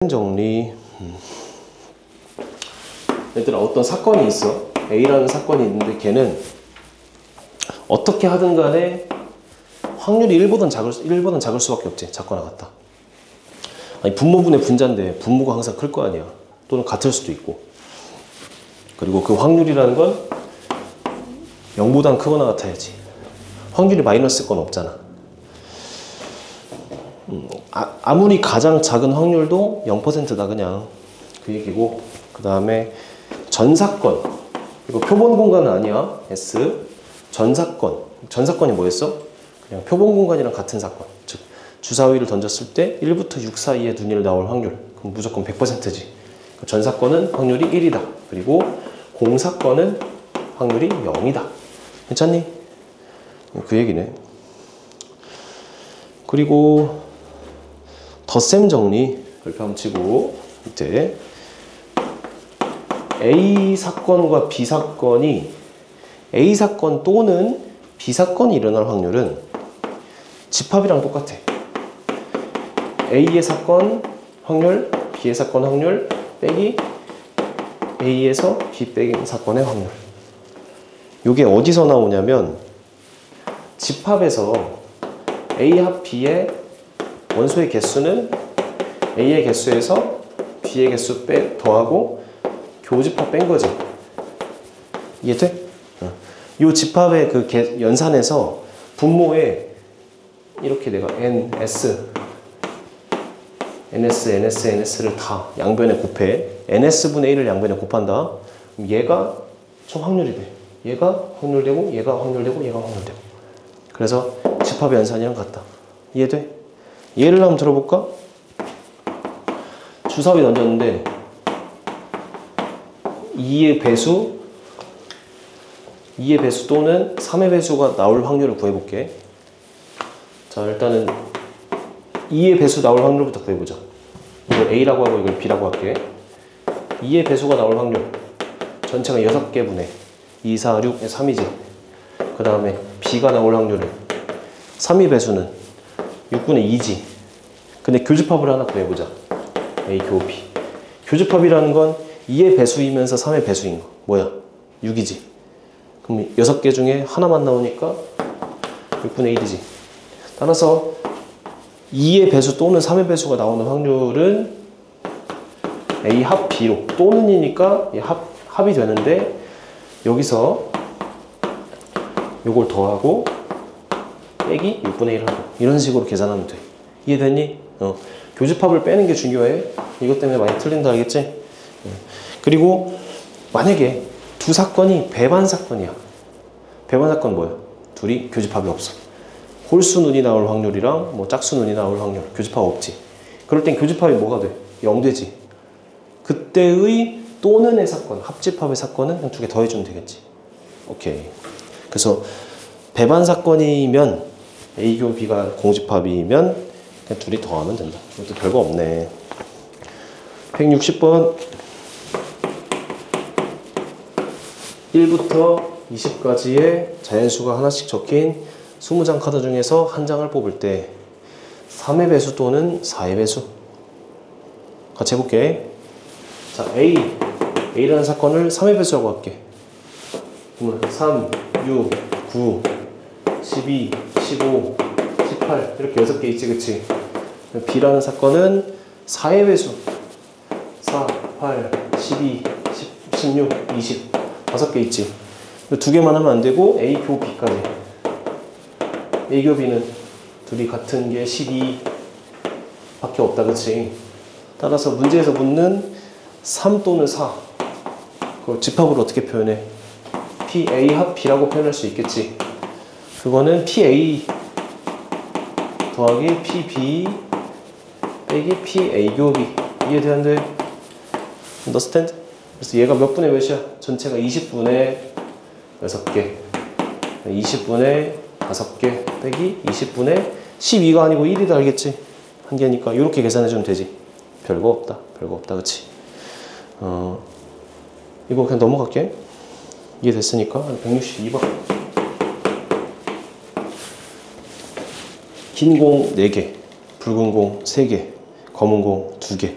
정리. 얘들아, 어떤 사건이 있어. A라는 사건이 있는데 걔는 어떻게 하든 간에 확률이 1보단 작을 수밖에 없지. 작거나 같다. 아니, 분모분의 분자인데 분모가 항상 클 거 아니야. 또는 같을 수도 있고. 그리고 그 확률이라는 건 0보단 크거나 같아야지. 확률이 마이너스일 건 없잖아. 아무리 가장 작은 확률도 0%다 그냥. 그 얘기고, 그 다음에 전사건. 이거 표본 공간은 아니야. S. 전사건. 전사건이 뭐였어? 그냥 표본 공간이랑 같은 사건. 즉 주사위를 던졌을 때 1부터 6 사이에 눈이 나올 확률. 그럼 무조건 100%지. 전사건은 확률이 1이다. 그리고 공사건은 확률이 0이다. 괜찮니? 그 얘기네. 그리고 덧셈 정리 이렇게 한번 치고, 밑에 A 사건과 B 사건이 A 사건 또는 B 사건이 일어날 확률은 집합이랑 똑같아. A의 사건 확률, B의 사건 확률 빼기 A에서 B 빼기 사건의 확률. 이게 어디서 나오냐면 집합에서 A 합 B의 원소의 개수는 A의 개수에서 B의 개수 더하고 교집합 뺀 거지. 이해돼? 이 집합의 그 연산에서 분모에 이렇게 내가 NS를 다 양변에 곱해. NS분의 1을 양변에 곱한다. 그럼 얘가 총 확률이 돼. 얘가 확률되고, 얘가 확률되고, 얘가 확률되고. 그래서 집합의 연산이랑 같다. 이해돼? 예를 한번 들어볼까? 주사위 던졌는데 2의 배수 또는 3의 배수가 나올 확률을 구해볼게. 자, 일단은 2의 배수 나올 확률부터 구해보자. 이걸 A라고 하고 이걸 B라고 할게. 2의 배수가 나올 확률 전체가 6개 분의 2, 4, 6, 3이지. 그 다음에 B가 나올 확률은 3의 배수는 6분의 2지. 근데 교집합을 하나 구해보자. A 교 B. 교집합이라는 건 2의 배수이면서 3의 배수인 거. 뭐야? 6이지. 그럼 6개 중에 하나만 나오니까 6분의 1이지. 따라서 2의 배수 또는 3의 배수가 나오는 확률은 A 합 B로, 또는이니까 합이 되는데, 여기서 요걸 더하고 빼기 6분의 1 하고 이런 식으로 계산하면 돼. 이해됐니? 교집합을 빼는 게 중요해. 이것 때문에 많이 틀린다, 알겠지? 그리고 만약에 두 사건이 배반 사건이야. 배반 사건 뭐야? 둘이 교집합이 없어. 홀수 눈이 나올 확률이랑 뭐 짝수 눈이 나올 확률, 교집합 없지. 그럴 땐 교집합이 뭐가 돼? 0 되지. 그때의 또는의 사건, 합집합의 사건은 그냥 두 개 더해주면 되겠지. 오케이. 그래서 배반 사건이면 A교 B가 공집합이면 그냥 둘이 더하면 된다. 이것도 별거 없네. 160번 1부터 20까지의 자연수가 하나씩 적힌 20장 카드 중에서 한 장을 뽑을 때 3의 배수 또는 4의 배수. 같이 해볼게. 자, A라는 사건을 3의 배수라고 할게. 그러면 3, 6, 9, 12, 15, 18 이렇게 6개 있지, 그치? B라는 사건은 4의 배수 4, 8, 12, 16, 20 5개 있지. 두 개만 하면 안 되고 A 교 B까지. A 교 B는 둘이 같은 게 12 밖에 없다, 그치? 따라서 문제에서 묻는 3 또는 4 그걸 집합으로 어떻게 표현해? PA 합 B라고 표현할 수 있겠지. 그거는 PA 더하기 PB 빼기 PA 교 B. 이해되는데? understand? 그래서 얘가 몇 분의 몇이야? 전체가 20분의 6개 20분의 5개 빼기 20분의 12가 아니고 1이다, 알겠지? 한 개니까 이렇게 계산해주면 되지. 별거 없다, 그치? 이거 그냥 넘어갈게. 이해됐으니까. 162번 긴 공 4개, 붉은 공 3개, 검은 공 2개.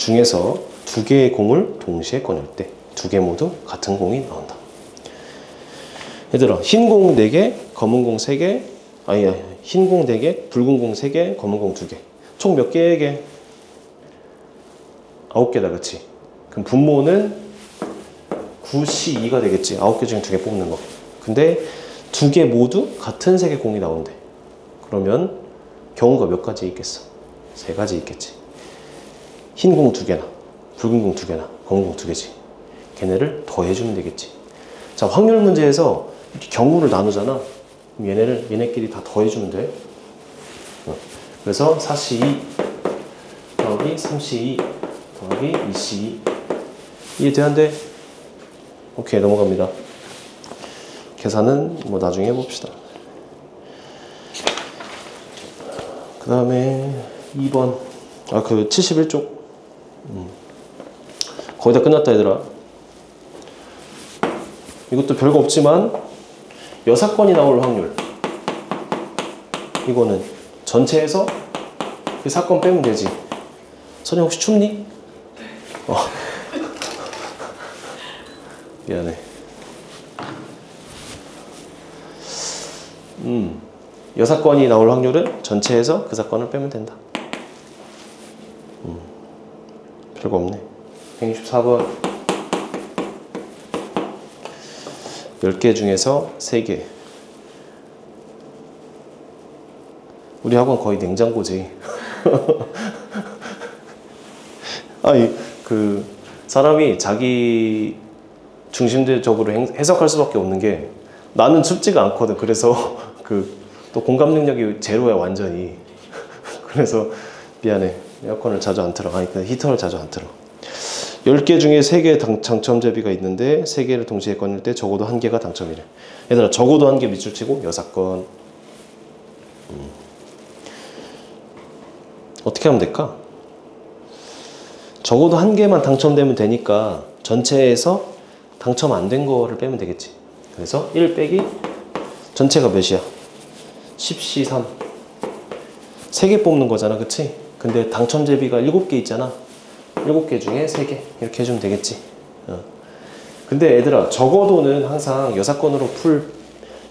중에서 두 개의 공을 동시에 꺼낼 때 두 개 모두 같은 공이 나온다. 얘들아, 흰 공 4개, 검은 공 3개, 아니야, 흰 공 4개, 붉은 공 3개, 검은 공 2개. 총 몇 개의 9개다, 그치? 그럼 분모는 9C2가 되겠지. 9개 중에 2개 뽑는 거. 근데 2개 모두 같은 색의 공이 나온대. 그러면 경우가 몇 가지 있겠어? 3가지 있겠지. 흰 공 2개나, 붉은 공 2개나, 검은 공 2개지. 걔네를 더해주면 되겠지. 자, 확률 문제에서 이렇게 경우를 나누잖아. 그럼 얘네끼리 다 더해주면 돼. 그래서 4C2 더하기 3C2 더하기 2C2. 이해돼안돼? 오케이, 넘어갑니다. 계산은 뭐 나중에 해봅시다. 그 다음에 2번. 그 71쪽. 거의 다 끝났다, 얘들아. 이것도 별거 없지만 여사건이 나올 확률. 이거는 전체에서 그 사건 빼면 되지. 선이 혹시 춥니? 미안해. 여사건이 나올 확률은 전체에서 그 사건을 빼면 된다. 별거 없네. 164번. 10개 중에서 3개. 우리 학원 거의 냉장고지. 아니, 사람이 자기 중심적으로 해석할 수밖에 없는 게 나는 춥지가 않거든. 그래서 또 공감 능력이 제로야, 완전히. 그래서 미안해. 에어컨을 자주 안 틀어. 아니, 히터를 자주 안 틀어. 10개 중에 3개의 당첨 제비가 있는데 3개를 동시에 꺼낼 때 적어도 1개가 당첨이래. 얘들아, 적어도 1개 밑줄 치고 여사건. 어떻게 하면 될까? 적어도 1개만 당첨되면 되니까 전체에서 당첨 안 된 거를 빼면 되겠지. 그래서 1 빼기 전체가 몇이야? 10C3. 3개 뽑는 거잖아, 그치? 근데 당첨 제비가 7개 있잖아. 7개 중에 3개 이렇게 해주면 되겠지. 근데 얘들아, 적어도는 항상 여사건으로 풀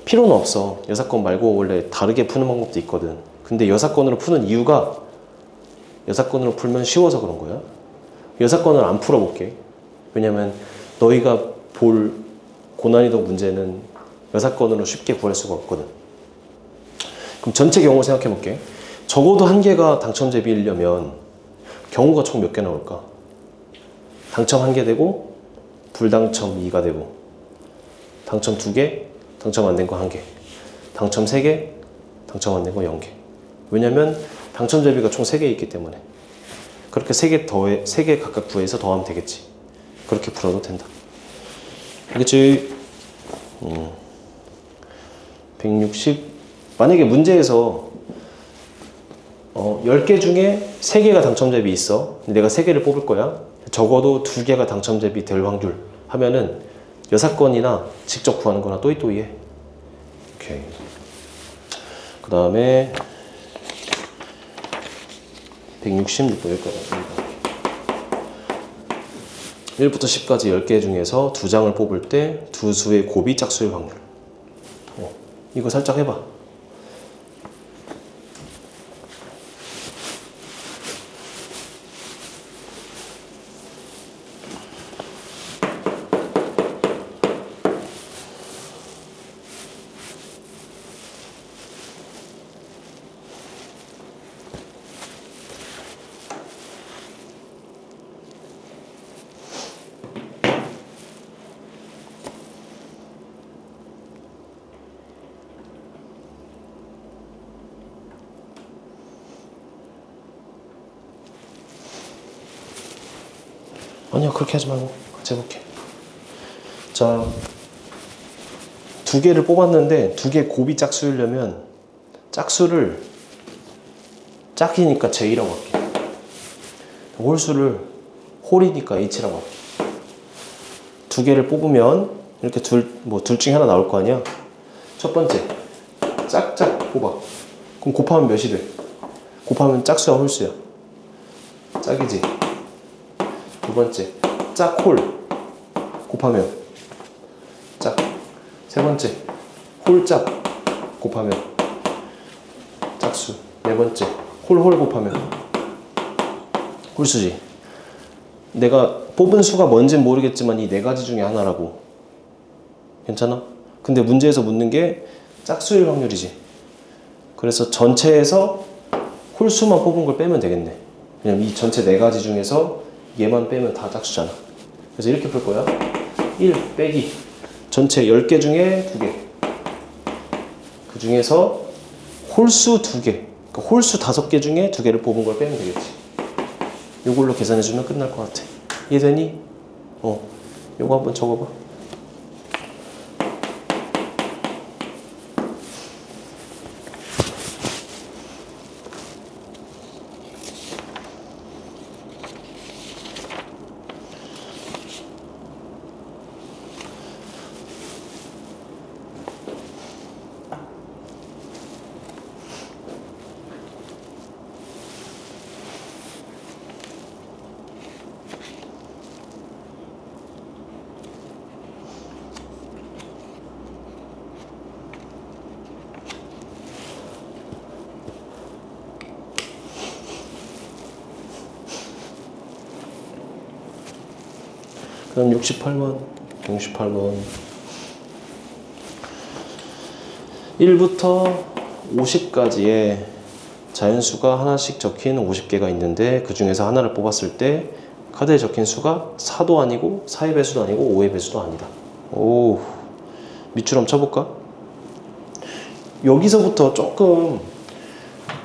필요는 없어. 여사건 말고 원래 다르게 푸는 방법도 있거든. 근데 여사건으로 푸는 이유가 여사건으로 풀면 쉬워서 그런 거야. 여사건을 안 풀어볼게. 왜냐면 너희가 볼 고난이도 문제는 여사건으로 쉽게 구할 수가 없거든. 그럼 전체 경우 생각해 볼게. 적어도 1개가 당첨 제비이려면 경우가 총 몇 개 나올까? 당첨 1개 되고 불당첨 2가 되고 당첨 2개, 당첨 안 된 거 1개, 당첨 3개, 당첨 안 된 거 0개. 왜냐면 당첨 제비가 총 3개 있기 때문에. 그렇게 3개 각각 구해서 더하면 되겠지. 그렇게 풀어도 된다. 알겠지? 160. 만약에 문제에서 10개 중에 3개가 당첨제비 있어. 내가 3개를 뽑을 거야. 적어도 2개가 당첨제비 될 확률 하면은 여사건이나 직접 구하는 거나 또이또이해. 오케이. 그 다음에 166번 여기까지. 1부터 10까지 10개 중에서 2장을 뽑을 때 2수의 곱이 짝수일 확률. 이거 살짝 해봐. 아니야, 그렇게 하지 말고 같이 해볼게. 자, 2개를 뽑았는데 2개 곱이 짝수이려면 짝수를 짝이니까 J라고 할게. 홀수를 홀이니까 H라고 할게. 2개를 뽑으면 이렇게 둘 중에 하나 나올 거 아니야. 첫 번째 짝짝 뽑아. 그럼 곱하면 몇이 돼? 곱하면 짝수야, 홀수야? 짝이지. 두 번째 짝홀 곱하면 짝. 세 번째 홀짝 곱하면 짝수. 네 번째 홀홀 곱하면 홀수지. 내가 뽑은 수가 뭔지는 모르겠지만 이 네 가지 중에 하나라고. 괜찮아? 근데 문제에서 묻는 게 짝수일 확률이지. 그래서 전체에서 홀수만 뽑은 걸 빼면 되겠네. 왜냐면 이 전체 네 가지 중에서 얘만 빼면 다 짝수잖아. 그래서 이렇게 풀 거야. 1 빼기 전체 10개 중에 2개. 그 중에서 홀수 2개. 그러니까 홀수 5개 중에 2개를 뽑은 걸 빼면 되겠지. 요걸로 계산해주면 끝날 것 같아. 이해되니? 요거 한번 적어봐. 그럼 68번 1부터 50까지의 자연수가 하나씩 적힌 50개가 있는데 그 중에서 하나를 뽑았을 때 카드에 적힌 수가 4도 아니고 4의 배수도 아니고 5의 배수도 아니다. 오, 밑줄 한번 쳐볼까? 여기서부터 조금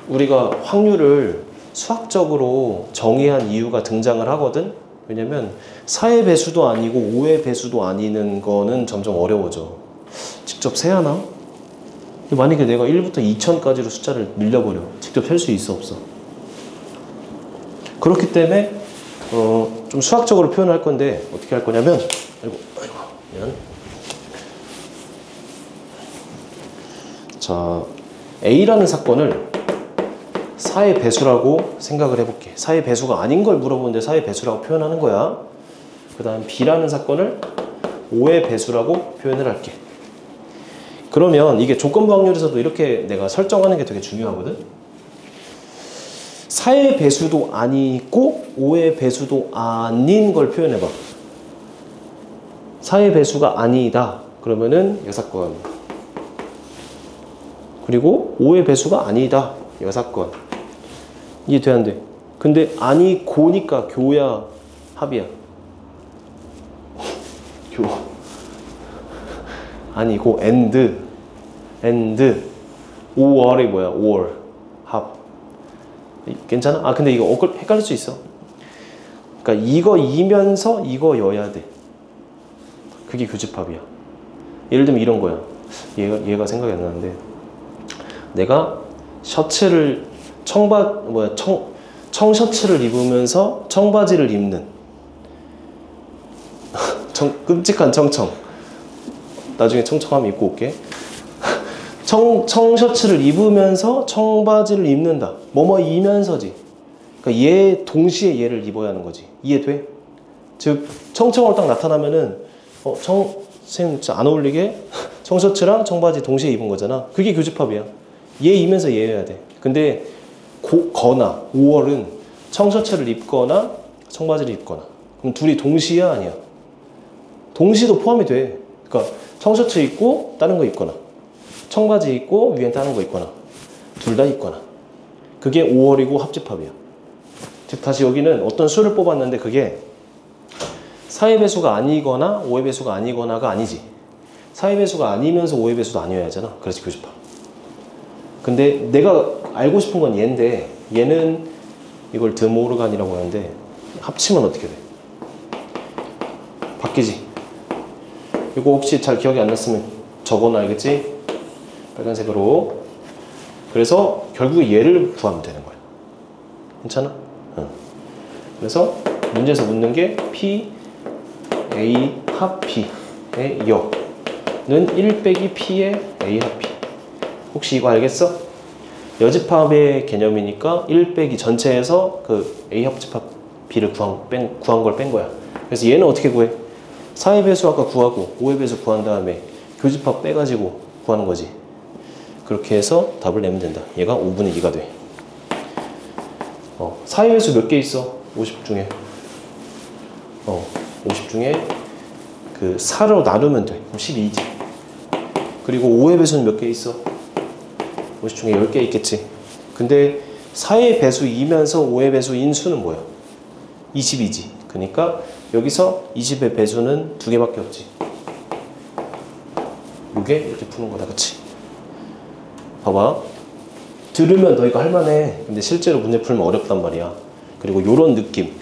우리가 확률을 수학적으로 정의한 이유가 등장을 하거든. 왜냐면 4의 배수도 아니고 5의 배수도 아니는 거는 점점 어려워져. 직접 세하나? 만약에 내가 1부터 2000까지로 숫자를 밀려버려. 직접 셀 수 있어 없어? 그렇기 때문에 좀 수학적으로 표현할 건데 어떻게 할 거냐면 자, A라는 사건을 4의 배수라고 생각을 해볼게. 4의 배수가 아닌 걸 물어보는데 4의 배수라고 표현하는 거야. 그 다음 B라는 사건을 5의 배수라고 표현을 할게. 그러면 이게 조건부 확률에서도 이렇게 내가 설정하는 게 되게 중요하거든. 4의 배수도 아니고 5의 배수도 아닌 걸 표현해봐. 4의 배수가 아니다. 그러면은 여사건. 그리고 5의 배수가 아니다. 여사건. 이해돼 안 돼? 근데 아니고니까 교야 합이야. 교. 아니고 and 5월이 뭐야? 5월 합. 괜찮아? 아 근데 이거 헷갈릴 수 있어. 그러니까 이거 이면서 이거 여야 돼. 그게 교집합이야. 예를 들면 이런 거야. 얘가 생각이 안 나는데 내가 셔츠를 청셔츠를 입으면서 청바지를 입는 끔찍한 청청. 나중에 청청하면 입고 올게. 청셔츠를 입으면서 청바지를 입는다. 뭐뭐이면서지. 그러니까 얘 동시에 얘를 입어야 하는 거지. 이해돼? 즉 청청으로 딱 나타나면은 선생님 진짜 안 어울리게 청셔츠랑 청바지 동시에 입은 거잖아. 그게 교집합이야. 얘이면서 얘여야 돼. 근데 거나 5월은 청셔츠를 입거나 청바지를 입거나. 그럼 둘이 동시야 아니야? 동시도 포함이 돼. 그러니까 청셔츠 입고 다른 거 입거나 청바지 입고 위엔 다른 거 입거나 둘 다 입거나. 그게 5월이고 합집합이야. 즉 다시 여기는 어떤 수를 뽑았는데 그게 4의 배수가 아니거나 5의 배수가 아니거나가 아니지. 4의 배수가 아니면서 5의 배수도 아니어야 하잖아. 그래서 교집합. 근데 내가 알고 싶은 건 얘인데 얘는 이걸 드모르간이라고 하는데 합치면 어떻게 돼? 바뀌지? 이거 혹시 잘 기억이 안 났으면 적어놔야겠지? 빨간색으로. 그래서 결국 얘를 구하면 되는 거야. 괜찮아? 응. 그래서 문제에서 묻는 게 P, A 합 P의 여는 1 빼기 P의 A 합 P. 혹시 이거 알겠어? 여집합의 개념이니까 1 빼기 전체에서 그 A 합집합 b를 구한 걸 뺀 거야. 그래서 얘는 어떻게 구해? 4의 배수 아까 구하고 5의 배수 구한 다음에 교집합 빼가지고 구하는 거지. 그렇게 해서 답을 내면 된다. 얘가 5분의 2가 돼. 4의 배수 몇 개 있어? 50 중에 50 중에 그 4로 나누면 돼. 그럼 12지. 그리고 5의 배수는 몇 개 있어? 50 중에 10개 있겠지. 근데 4의 배수이면서 5의 배수인 수는 뭐야? 22지. 그러니까 여기서 20의 배수는 2개밖에 없지. 이게 이렇게 푸는 거다. 그치? 봐봐. 들으면 너 이거 할만해. 근데 실제로 문제 풀면 어렵단 말이야. 그리고 요런 느낌.